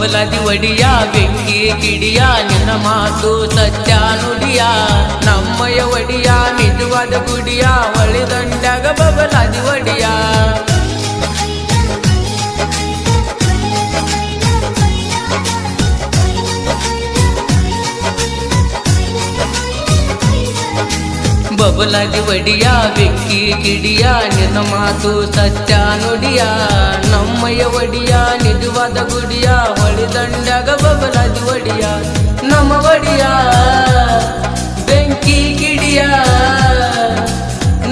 ಬಬಲಾದಿ ಒಡಿಯ ಬೆಂಕಿ ಕಿಡಿಯ ನಿನ್ನ ಮಾತು ಸತ್ಯ ನುಡಿಯ ನಮ್ಮಯ ಒಡಿಯ ನಿಜವಾದ ಗುಡಿಯ ಹೊಳಿದಂಡಾಗ ಬಬಲಾದಿ ಒಡಿಯ ಬಬಲಾದಿ ಒಡಿಯ ಬೆಂಕಿ ಕಿಡಿಯ ನಿನ್ನ ಮಾತು ಸತ್ಯ ನುಡಿಯ ನಮ್ಮಯ ಒಡಿಯ ನಿಜವಾದ ಗುಡಿಯ ಹೊಳಿದಂಡಾಗ ಬಬಲಾದಿ ಒಡಿಯ ನಮ್ಮ ಒಡಿಯ ಬೆಂಕಿ ಕಿಡಿಯ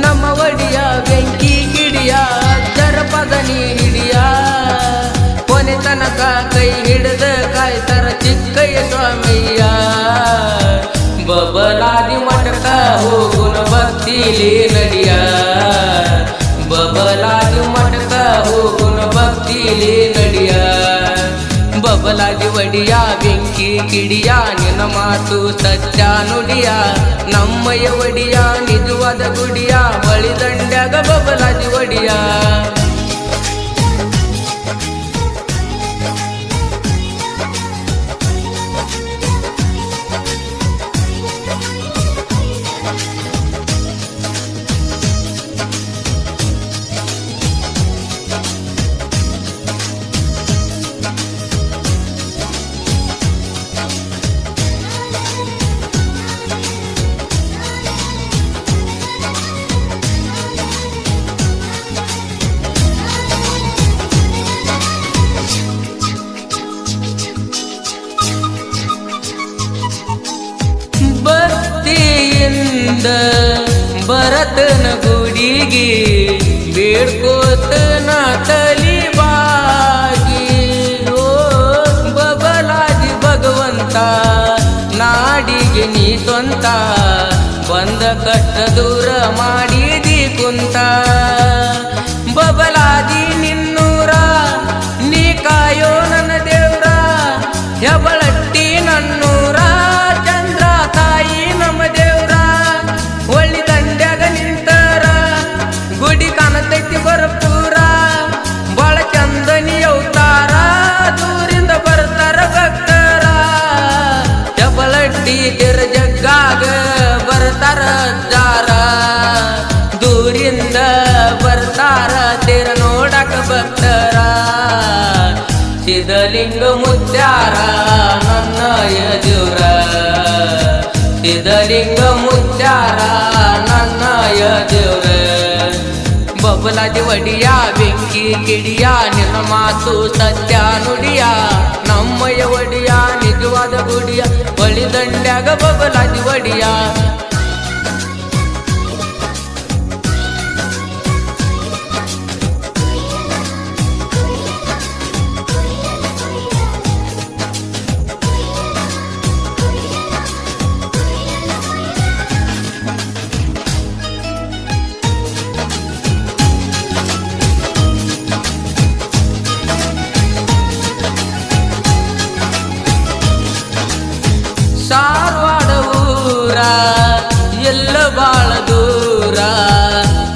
ನಮ್ಮ ಒಡಿಯ ಬೆಂಕಿ ಕಿಡಿಯ ದರಪದ ನೀ ಹಿಡಿಯ ಕೊನೆ ತನಕ ಕೈ ಹಿಡಿದ ಕಾಯ್ತರ ಚಿಕ್ಕಯ್ಯ ಸ್ವಾಮಯ್ಯ ಬಬಲಾದಿ ಮಠಕ ಹೋಗುನ ಭಕ್ತಿಲಿ ನಡಿಯ ಬಬಲಾದಿ ಮಠಕ ಹೋಗುನ ಭಕ್ತಿಲಿ ನಡಿಯ ಬಬಲಾದಿ ಒಡಿಯ ಬೆಂಕಿ ಕಿಡಿಯ ನಿನ್ನ ಮಾತು ಸತ್ಯ ನುಡಿಯ ನಮ್ಮಯ ಒಡಿಯ ನಿಜವಾದ ಗುಡಿಯ ಹೊಳಿದಂಡಾಗ ಬಬಲಾದಿ ಒಡಿಯ ಭರತನ ಗುಡಿಗೆ ಬೇಡ್ಕೋತನ ತಲಿ ಬಾಗಿ ಓ ಬಬಲಾದಿ ಭಗವಂತ ನಾಡಿಗೆ ನೀ ಸ್ವಂತ ಬಂದ ಕಷ್ಟ ದೂರ ಮಾಡಿದಿ ಕುಂತ ಬಬಲಾದಿ ನಿನ್ನೂರ ನೀ ಕಾಯೋ ನನ್ನ ದೇವ್ರ ಹೆಬಳಟ್ಟಿ ನನ್ನೂರ ಚಂದ್ರ ತಾಯಿ ನಮ್ಮ ದೇವ್ರ ಒಳ್ಳಿ ದಂಡ್ಯಾಗ ನಿಂತಾರ ಗುಡಿ ಕಾಣತೈತಿ ಬರಪೂರ ಬಾಳ ಚಂದನಿ ಅವತಾರ ದೂರಿಂದ ಬರ್ತಾರ ಭಕ್ತರ ಹೆಬಳಟ್ಟಿ ಕೆರ ಜಗ್ಗಾಗ ಬರ್ತಾರ ಜಾರ ದೂರಿಂದ ಬರ್ತಾರ ತೇರ ನೋಡಕ ಭಕ್ತರ ಸಿದ್ಧಲಿಂಗ ಮುತ್ಯಾರ ನನ್ನ ಯಜುರ ಸಿದ್ಧಲಿಂಗ ಮುತ್ಯಾರ ನನ್ನ ಯಜುರ ಬಬಲಾದಿ ಒಡಿಯ ಬೆಂಕಿ ಕಿಡಿಯ ನಿನ್ನ ಮಾತು ಸತ್ಯ ನುಡಿಯ ನಮ್ಮಯ ಒಡಿಯ ನಿಜವಾದ ಗುಡಿಯ ಹೊಳಿದಂಡ್ಯಾಗ ಬಬಲಾದಿ ಒಡಿಯ ಸಾರವಾಡ ಊರ ಎಲ್ಲ ಬಾಳ ದೂರ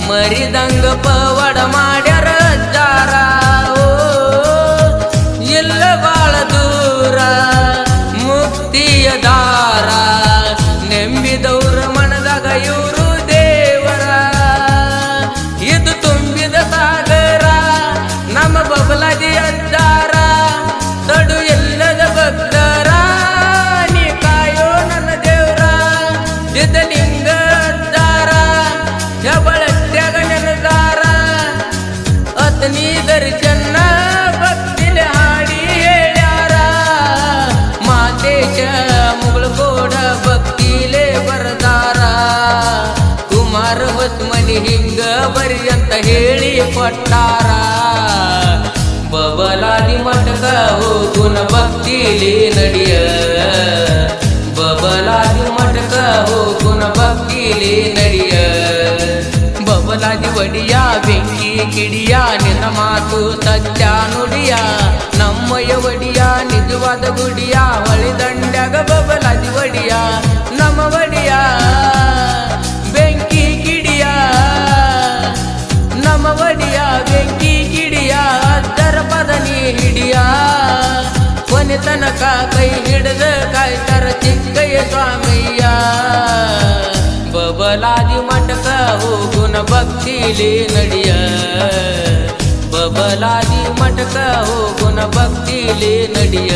ಮರಿದಂಗ ಪವಡ ಮಾಡ್ಯಾರ ಜಾರ ಓ ಎಲ್ಲ ಬಾಳ ದೂರ ಮುಕ್ತಿಯ ದಾರ ನೆಂಬಿದವ್ರ ಮನದಾಗ ಇವರು ದೇವರ ಇದು ತುಂಬಿದ ಸಾಗರ ನಮ್ಮ ಬಬಲಾದಿ ಅದ್ದಾರ ತಡು ಎಲ್ಲದ ಭಕ್ತರ ಸಿದ್ಧಲಿಂಗ ಅದ್ದಾರ ಹೆಬಳಟ್ಯಾಗ ನೆನದಾರ ಅತನಿ ದರ್ಶನ ಭಕ್ತಿಲೆ ಹಾಡಿ ಹೇಳ್ಯಾರ ಮಾತೇಶ ಮುಗಳಕೋಡ ಭಕ್ತಿಲೆ ಬರದಾರ ಕುಮಾರ ಹೊಸ್ಮನಿ ಹಿಂಗ ಬರಿ ಅಂತ ಹೇಳಿ ಕೊಟ್ಟಾರ ಬಬಲಾದಿ ಮಠಕ ಹೋಗುನ ಭಕ್ತಿಲಿ ನಡಿಯ ಬಬಲಾದಿ ಮಠಕ ಹೋಗುನ ಭಕ್ತಿಲಿ ನಡಿಯ ಬಬಲಾದಿ ಒಡಿಯ ಬೆಂಕಿ ಕಿಡಿಯ ನಿನ್ನ ಮಾತು ಸತ್ಯ ನುಡಿಯ ನಮ್ಮಯ ಒಡಿಯ ನಿಜವಾದ ಗುಡಿಯ ಹೊಳಿದಂಡ್ಯಾಗ ಬಬಲಾದಿ ಒಡಿಯ ನಮ್ಮ ಒಡಿಯ ಬೆಂಕಿ ಕಿಡಿಯ ನಮ್ಮ ಒಡಿಯ ಬೆಂಕಿ ಕಿಡಿಯ ದರಪದ ನೀ ಹಿಡಿಯ ತನಕ ಕೈ ಹಿಡಿದ ಕಾಯ್ತಾರ ಚಿಕ್ಕಯ್ಯ ಸ್ವಾಮಯ್ಯ ಬಬಲಾದಿ ಮಠಕ ಹೋಗುನ ಭಕ್ತಿಲಿ ನಡಿಯ ಬಬಲಾದಿ ಮಠಕ ಹೋಗುನ ಭಕ್ತಿಲಿ ನಡಿಯ.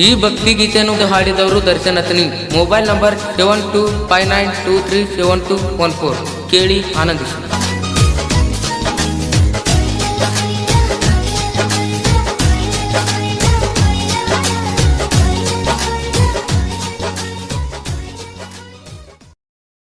ಈ ಭಕ್ತಿ ಗೀತೆಯನ್ನು ಹಾಡಿದವರು ದರ್ಶನ್ ಅತನಿ. Mobile number 7259237214. ಕೇಳಿ ಆನಂದಿಸಿ.